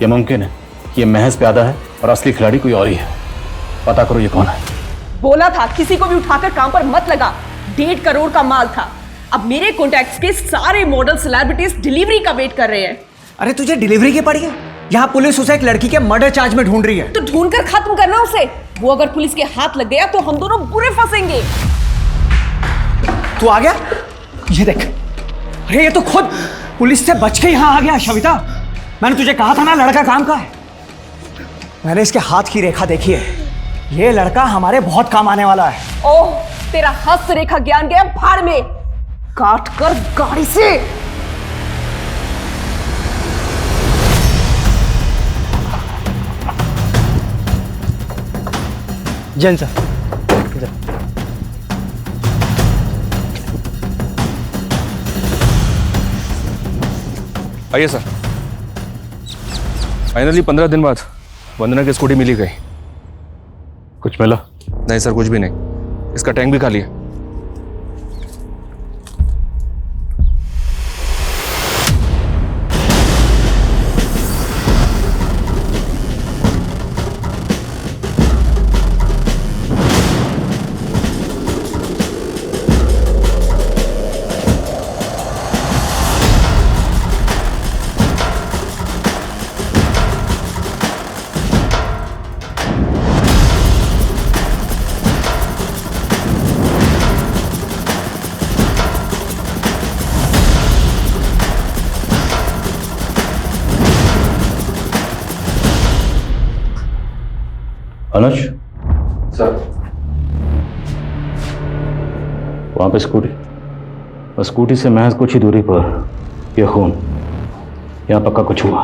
ये मुमकिन है कि ये महज प्यादा है और असली खिलाड़ी कोई और ही है। पता करो ये कौन है। बोला था किसी को भी उठाकर काम पर मत लगा। 1.5 करोड़ का माल था। अब मेरे कॉन्टैक्ट्स के सारे मॉडल सेलिब्रिटीज डिलीवरी का वेट कर रहे हैं। अरे तुझे डिलीवरी की पड़ी है? यहाँ पुलिस उसे एक लड़की के मर्डर चार्ज में ढूंढ रही है। तो ढूंढ कर खत्म करना उसे। वो अगर पुलिस के हाथ लग गया तो हम दोनों बुरे फंसेंगे। तू आ गया? ये देख, अरे ये तो खुद पुलिस से बच के यहाँ आ गया। शविता, मैंने तुझे कहा था ना लड़का काम का है। मैंने इसके हाथ की रेखा देखी है, ये लड़का हमारे बहुत काम आने वाला है। ओह, तेरा हस्त रेखा ज्ञान गया भाड़ में, काट कर गाड़ी से। जैन सर, आइए सर। फाइनली 15 दिन बाद वंदना की स्कूटी मिली गई। कुछ मिला? नहीं सर, कुछ भी नहीं। इसका टैंक भी खाली है। अनुज सर, वहां पे स्कूटी, और स्कूटी से महज कुछ ही दूरी पर यह खून। यहां पक्का कुछ हुआ।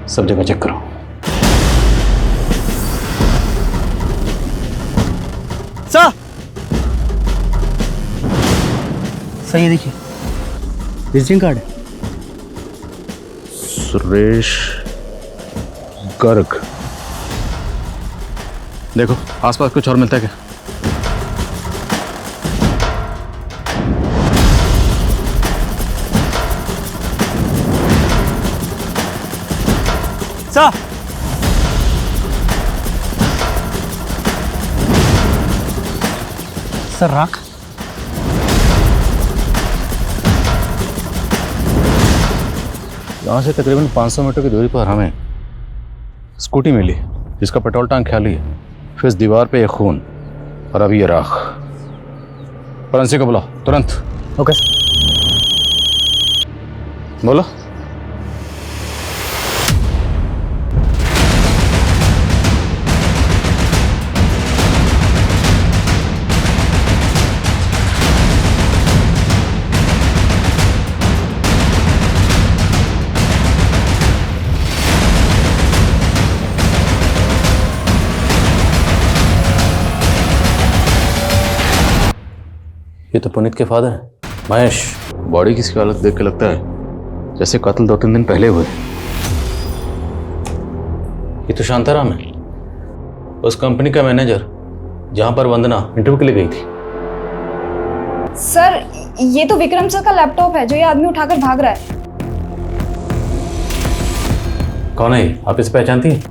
सब जगह चेक करो। सर, सही देखिए, विजिटिंग कार्ड है। सुरेश गर्ग। देखो आसपास कुछ और मिलता है क्या? सर, सर राख। यहाँ से तकरीबन 500 मीटर की दूरी पर हमें स्कूटी मिली जिसका पेट्रोल टैंक खाली है। फिर इस दीवार पे ये खून और अभी ये राख। फॉरेंसिक को बुलाओ तुरंत। ओके। बोलो। ये तो पुनीत के फादर हैं, महेश। बॉडी की हालत देख के लगता है जैसे कत्ल 2-3 दिन पहले हुए। ये तो शांताराम है, उस कंपनी का मैनेजर जहां पर वंदना इंटरव्यू के लिए गई थी। सर ये तो विक्रम सर का लैपटॉप है जो ये आदमी उठाकर भाग रहा है। कौन है ये? आप इसे पहचानती हैं?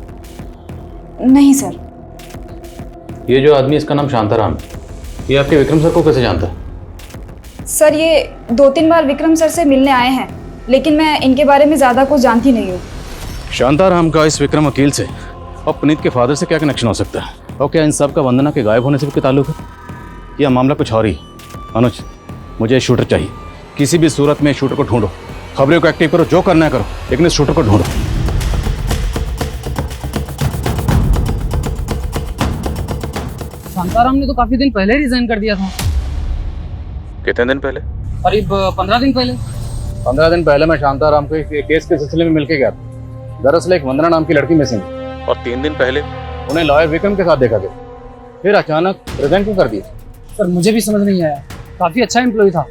नहीं सर। ये जो आदमी, इसका नाम शांताराम है, ये आपके विक्रम सर को कैसे जानता है? सर ये 2-3 बार विक्रम सर से मिलने आए हैं, लेकिन मैं इनके बारे में ज़्यादा कुछ जानती नहीं हूँ। शांताराम का इस विक्रम वकील से और पुनीत के फादर से क्या कनेक्शन हो सकता है? और क्या इन सब का वंदना के गायब होने से भी ताल्लुक है? यह मामला कुछ और ही। अनुज, मुझे शूटर चाहिए। किसी भी सूरत में शूटर को ढूंढो, खबरों को एक्टिव करो, जो करना है करो, लेकिन इस शूटर को ढूंढो। शांताराम ने तो काफी दिन पहले रिजाइन कर दिया था। कितने दिन पहले? करीब 15 दिन पहले। 15 दिन पहले मैं शांताराम को एक केस के सिलसिले में मिलके गया था। दरअसल एक वंदना नाम की लड़की मिसिंग, और 3 दिन पहले उन्हें लॉयर विक्रम के साथ देखा गया। फिर अचानक रिजाइन क्यों कर दिया? सर मुझे भी समझ नहीं आया, काफी अच्छा एम्प्लॉय था।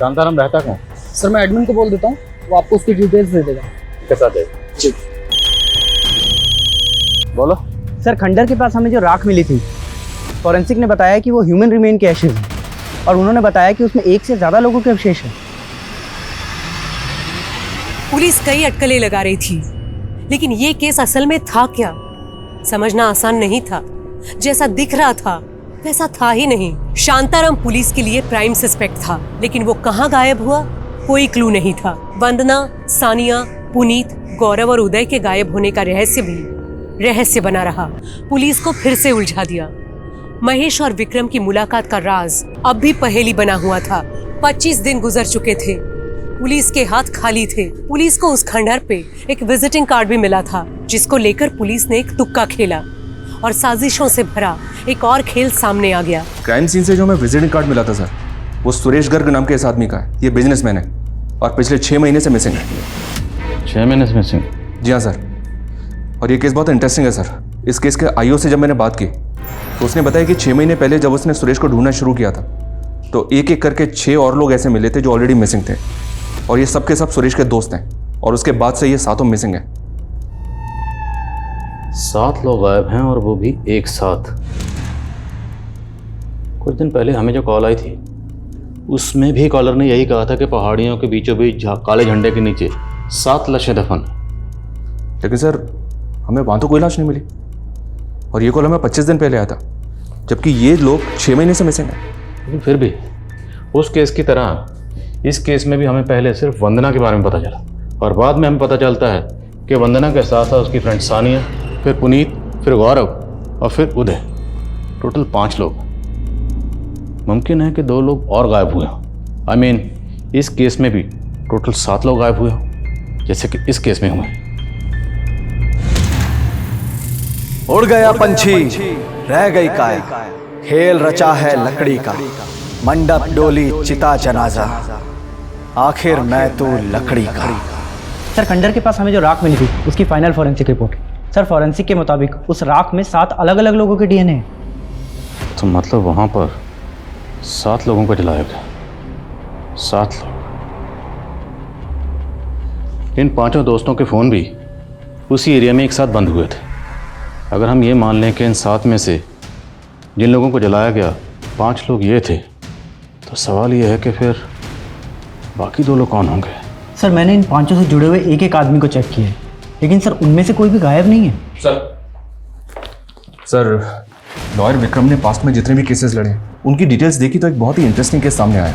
शांताराम रहता कहाँ? सर मैं एडमिन को बोल देता हूँ, वो आपको उसकी डिटेल्स दे देगा। के साथ दे। बोलो। सर खंडर के पास हमें जो राख मिली थी, फॉरेंसिक ने बताया कि वो ह्यूमन रिमेन के एशेज हैं, और उन्होंने बताया कि उसमें 1 से ज़्यादा लोगों के अवशेष हैं। पुलिस कई अटकलें लगा रही थी, लेकिन ये केस असल में था क्या, समझना आसान नहीं था। जैसा दिख रहा था वैसा था ही नहीं। शांताराम पुलिस के लिए प्राइम सस्पेक्ट था, लेकिन वो कहाँ गायब हुआ कोई क्लू नहीं था। वंदना, सानिया, पुनीत, गौरव और उदय के गायब होने का रहस्य भी रहस्य बना रहा। पुलिस को फिर से उलझा दिया। महेश और विक्रम की मुलाकात का राज अब भी पहेली बना हुआ था। 25 दिन गुजर चुके थे, पुलिस के हाथ खाली थे। पुलिस को उस खंडहर पे एक विजिटिंग कार्ड भी मिला था, जिसको लेकर पुलिस ने एक तुक्का खेला और साजिशों से भरा एक और खेल सामने आ गया। क्राइम सीन से जो हमें विजिटिंग कार्ड मिला था सर, वो सुरेश गर्ग नाम के इस आदमी का है। ये बिजनेसमैन है और पिछले 6 महीने से मिसिंग है। 6 महीने से मिसिंग? जी हाँ सर। और ये केस बहुत इंटरेस्टिंग है सर। इस केस के आईओ से जब मैंने बात की तो उसने बताया कि 6 महीने पहले जब उसने सुरेश को ढूंढना शुरू किया था तो एक एक करके 6 और लोग ऐसे मिले थे जो ऑलरेडी मिसिंग थे, और ये सब के सब सुरेश के दोस्त हैं। और उसके बाद से ये 7 मिसिंग हैं। 7 लोग गायब हैं, और वो भी एक साथ। कुछ दिन पहले हमें जो कॉल आई थी उसमें भी कॉलर ने यही कहा था कि पहाड़ियों के बीचों बीच काले झंडे के नीचे 7 लाशें दफन। लेकिन सर हमें वहाँ तो कोई लाश नहीं मिली, और ये कॉल हमें 25 दिन पहले आया था, जबकि ये लोग 6 महीने से मिसिंग हैं। लेकिन फिर भी उस केस की तरह इस केस में भी हमें पहले सिर्फ वंदना के बारे में पता चला, और बाद में हमें पता चलता है कि वंदना के साथ साथ उसकी फ्रेंड सानिया, फिर पुनीत, फिर गौरव और फिर उदय। टोटल 5 लोग। मुमकिन है कि 2 लोग और गायब हुए हों। आई मीन इस केस में भी टोटल 7 लोग गायब हुए हों, जैसे कि इस केस में हुए। उड़ गया पंछी, रह गई काया, खेल रचा है लकड़ी का, मंडप डोली चिता जनाजा, आखिर मैं तो लकड़ी का। सर खंडर के पास हमें जो राख मिली थी उसकी final forensic report. Sir forensic के मुताबिक उस राख में 7 अलग अलग लोगों के डीएनए हैं। तो मतलब वहाँ पर 7 लोगों को जलाया गया। 7 लोग। इन 5 दोस्तों के फ़ोन भी उसी एरिया में एक साथ बंद हुए थे। अगर हम ये मान लें कि इन 7 में से जिन लोगों को जलाया गया 5 लोग ये थे, तो सवाल ये है कि फिर बाकी 2 लोग कौन होंगे? सर मैंने इन 5 से जुड़े हुए एक एक आदमी को चेक किया है, लेकिन सर उनमें से कोई भी गायब नहीं है। सर लॉयर विक्रम ने पास्ट में जितने भी केसेस लड़े उनकी डिटेल्स देखी तो एक बहुत ही इंटरेस्टिंग केस सामने आया।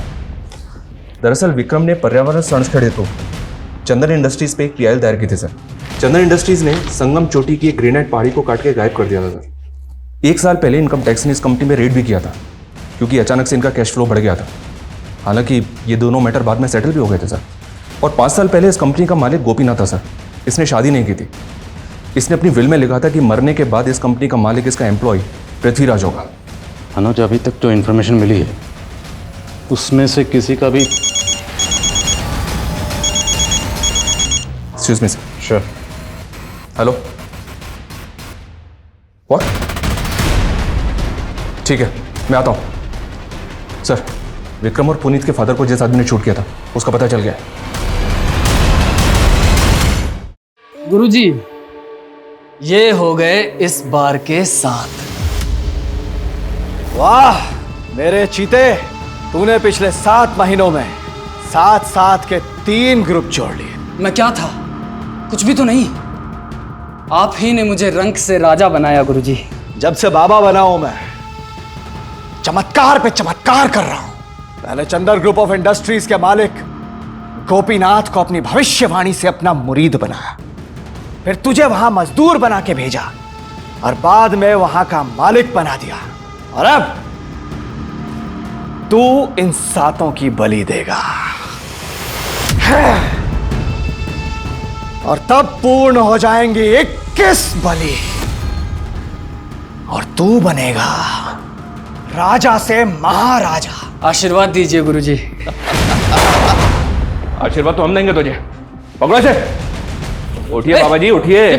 दरअसल विक्रम ने पर्यावरण संरक्षण हेतु चंदन इंडस्ट्रीज पे एक पीआईएल दायर की थी सर। चंदन इंडस्ट्रीज ने संगम चोटी की एक ग्रेनाइट पहाड़ी को काट के गायब कर दिया था सर। 1 साल पहले इनकम टैक्स ने इस कंपनी में रेड भी किया था, क्योंकि अचानक से इनका कैश फ्लो बढ़ गया था। हालांकि ये दोनों मैटर बाद में सेटल भी हो गए थे सर। और 5 साल पहले इस कंपनी का मालिक गोपीनाथ था सर। इसने शादी नहीं की थी। इसने अपनी विल में लिखा था कि मरने के बाद इस कंपनी का मालिक इसका एम्प्लॉय पृथ्वीराज होगा। अनुज, अभी तक जो इन्फॉर्मेशन मिली है उसमें से किसी का भी। Excuse me sir. Sure. Hello, what? ठीक है मैं आता हूँ सर। विक्रम और पुनीत के फादर को जिस आदमी ने शूट किया था उसका पता चल गया। गुरुजी, ये हो गए इस बार के 7। वाह मेरे चीते, तूने पिछले 7 महीनों में 7 के 3 ग्रुप जोड़ लिए। मैं क्या था? कुछ भी तो नहीं। आप ही ने मुझे रंक से राजा बनाया गुरुजी। जब से बाबा बना हूं मैं चमत्कार पे चमत्कार कर रहा हूं। पहले चंदर ग्रुप ऑफ इंडस्ट्रीज के मालिक गोपीनाथ को अपनी भविष्यवाणी से अपना मुरीद बनाया, फिर तुझे वहां मजदूर बना के भेजा और बाद में वहां का मालिक बना दिया, और अब तू इन 7 की बलि देगा और तब पूर्ण हो जाएंगी 21 बलि और तू बनेगा राजा से महाराजा। आशीर्वाद दीजिए गुरुजी। आशीर्वाद तो हम देंगे तुझे। पकड़ो से। उठिए बाबा जी, उठिए।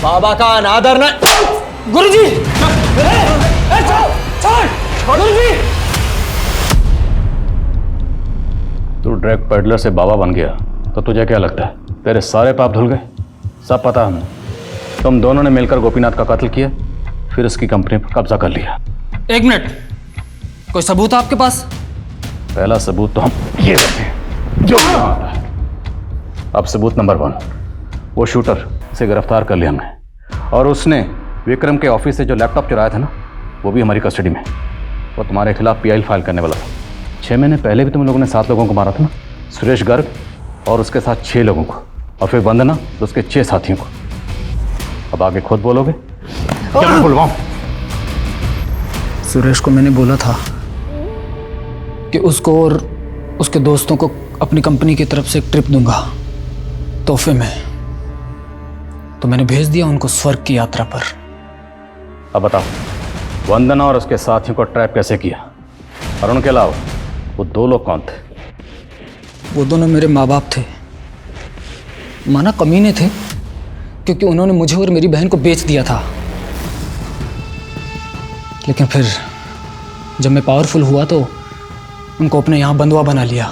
बाबा का अनादर न। गुरुजी गुरुजी। तू ड्रग पेडलर से बाबा बन गया तो तुझे क्या लगता है तेरे सारे पाप धुल गए? सब पता हमें। तुम दोनों ने मिलकर गोपीनाथ का कत्ल किया, फिर उसकी कंपनी पर कब्जा कर लिया। 1 मिनट, कोई सबूत आपके पास? पहला सबूत तो हम ये देते हैं जो यहाँ आता है। अब सबूत नंबर 1, वो शूटर से गिरफ्तार कर लिया हमने, और उसने विक्रम के ऑफिस से जो लैपटॉप चुराया था ना, वो भी हमारी कस्टडी में। वो तुम्हारे खिलाफ PI फाइल करने वाला था। 6 महीने पहले भी तुम लोगों ने 7 लोगों को मारा था ना, सुरेश गर्ग और उसके साथ 6 लोगों को, और फिर वंदना तो उसके 6 साथियों को। अब आगे खुद बोलोगे क्या मैं बुलवाऊं? सुरेश को मैंने बोला था कि उसको और उसके दोस्तों को अपनी कंपनी की तरफ से एक ट्रिप दूंगा तोहफे में, तो मैंने भेज दिया उनको स्वर्ग की यात्रा पर। अब बताओ, वंदना और उसके साथियों को ट्रैप कैसे किया? और उनके अलावा वो 2 लोग कौन थे? वो दोनों मेरे माँ बाप थे। माना कमीने थे, क्योंकि उन्होंने मुझे और मेरी बहन को बेच दिया था। लेकिन फिर जब मैं पावरफुल हुआ तो उनको अपने यहाँ बंधुआ बना लिया।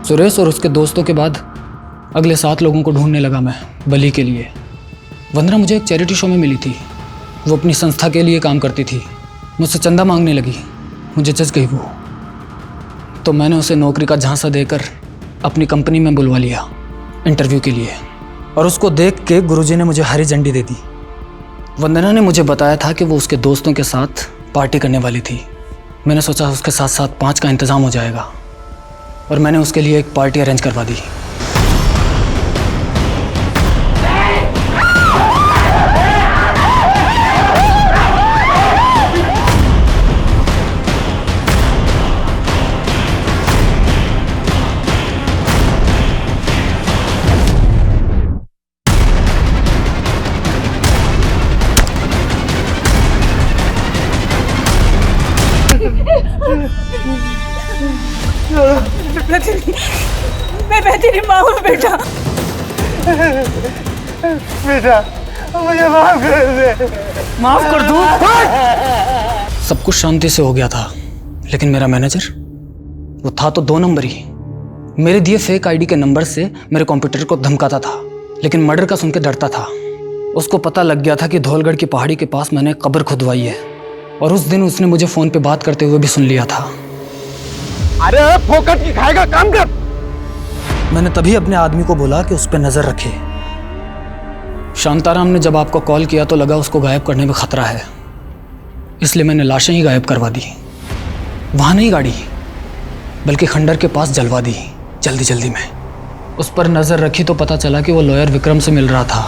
सुरेश और उसके दोस्तों के बाद अगले 7 लोगों को ढूंढने लगा मैं बलि के लिए। वंदना मुझे एक चैरिटी शो में मिली थी। वो अपनी संस्था के लिए काम करती थी। मुझसे चंदा मांगने लगी, मुझे जच गई वो। तो मैंने उसे नौकरी का झांसा देकर अपनी कंपनी में बुलवा लिया इंटरव्यू के लिए, और उसको देख के गुरुजी ने मुझे हरी झंडी दे दी। वंदना ने मुझे बताया था कि वो उसके दोस्तों के साथ पार्टी करने वाली थी। मैंने सोचा उसके साथ साथ 5 का इंतज़ाम हो जाएगा, और मैंने उसके लिए एक पार्टी अरेंज करवा दी। मैं तेरी माँ हूँ बेटा। बेटा मुझे माफ कर दे। माफ कर दूं? सब कुछ शांति से हो गया था, लेकिन मेरा मैनेजर वो था तो 2 नंबर ही। मेरे दिए फेक आईडी के नंबर से मेरे कंप्यूटर को धमकाता था, लेकिन मर्डर का सुन के डरता था। उसको पता लग गया था कि धौलगढ़ की पहाड़ी के पास मैंने कब्र खुदवाई है, और उस दिन उसने मुझे फोन पे बात करते हुए भी सुन लिया था। अरे फोकट की खाएगा, काम कर। मैंने तभी अपने आदमी को बोला कि उस पर नजर रखे। शांताराम ने जब आपको कॉल किया तो लगा उसको गायब करने में खतरा है, इसलिए मैंने लाशें ही गायब करवा दी। वहां नहीं गाड़ी, बल्कि खंडर के पास जलवा दी जल्दी जल्दी में। उस पर नजर रखी तो पता चला कि वो लॉयर विक्रम से मिल रहा था,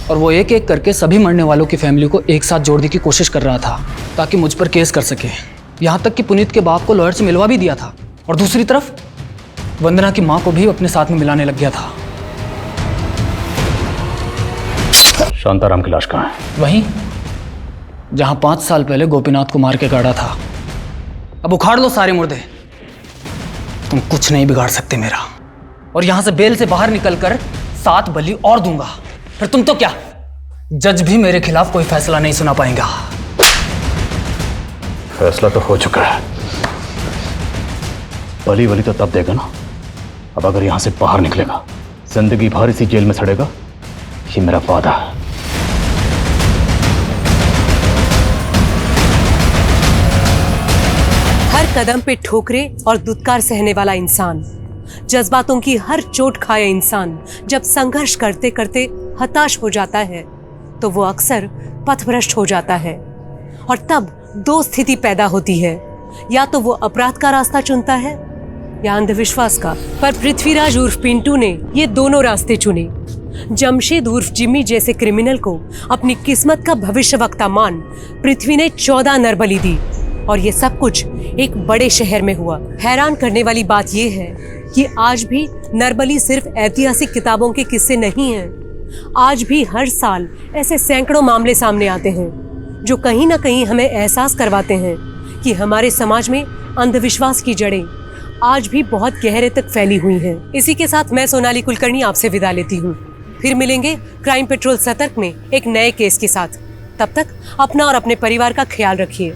और वो एक एक करके सभी मरने वालों की फैमिली को एक साथ जोड़ने की कोशिश कर रहा था ताकि मुझ पर केस कर सके। यहाँ तक कि पुनीत के बाप को लॉयर से मिलवा भी दिया था, और दूसरी तरफ वंदना की माँ को भी अपने साथ में मिलाने लग गया था। शांताराम की लाश कहाँ है? वहीं जहां 5 साल पहले गोपीनाथ को मार के गाड़ा था। अब उखाड़ लो सारे मुर्दे, तुम कुछ नहीं बिगाड़ सकते मेरा। और यहां से बेल से बाहर निकलकर 7 बलि और दूंगा, फिर तुम तो क्या, जज भी मेरे खिलाफ कोई फैसला नहीं सुना पाएगा। फैसला तो हो चुका है। बली वली तो तब देगा ना, अब अगर यहां से बाहर निकलेगा, जिंदगी भर इसी जेल में सड़ेगा, ये मेरा वादा है। हर कदम पे ठोकरे और दुत्कार सहने वाला इंसान, जज्बातों की हर चोट खाया इंसान जब संघर्ष करते करते हताश हो जाता है तो वो अक्सर पथभ्रष्ट हो जाता है। और तब दो स्थिति पैदा होती है, या तो वो अपराध का रास्ता चुनता है या अंधविश्वास का। पर पृथ्वीराज उर्फ पिंटू ने ये दोनों रास्ते चुने। जमशेद उर्फ जिम्मी जैसे क्रिमिनल को अपनी किस्मत का भविष्यवक्ता मान पृथ्वी ने 14 नरबली दी, और ये सब कुछ एक बड़े शहर में हुआ। हैरान करने वाली बात यह है कि आज भी नरबली सिर्फ ऐतिहासिक किताबों के किस्से नहीं हैं। आज भी हर साल ऐसे सैकड़ों मामले सामने आते हैं जो कहीं ना कहीं हमें एहसास करवाते हैं कि हमारे समाज में अंधविश्वास की जड़ें आज भी बहुत गहरे तक फैली हुई हैं। इसी के साथ मैं सोनाली कुलकर्णी आपसे विदा लेती हूँ। फिर मिलेंगे क्राइम पेट्रोल सतर्क में एक नए केस के साथ। तब तक अपना और अपने परिवार का ख्याल रखिए।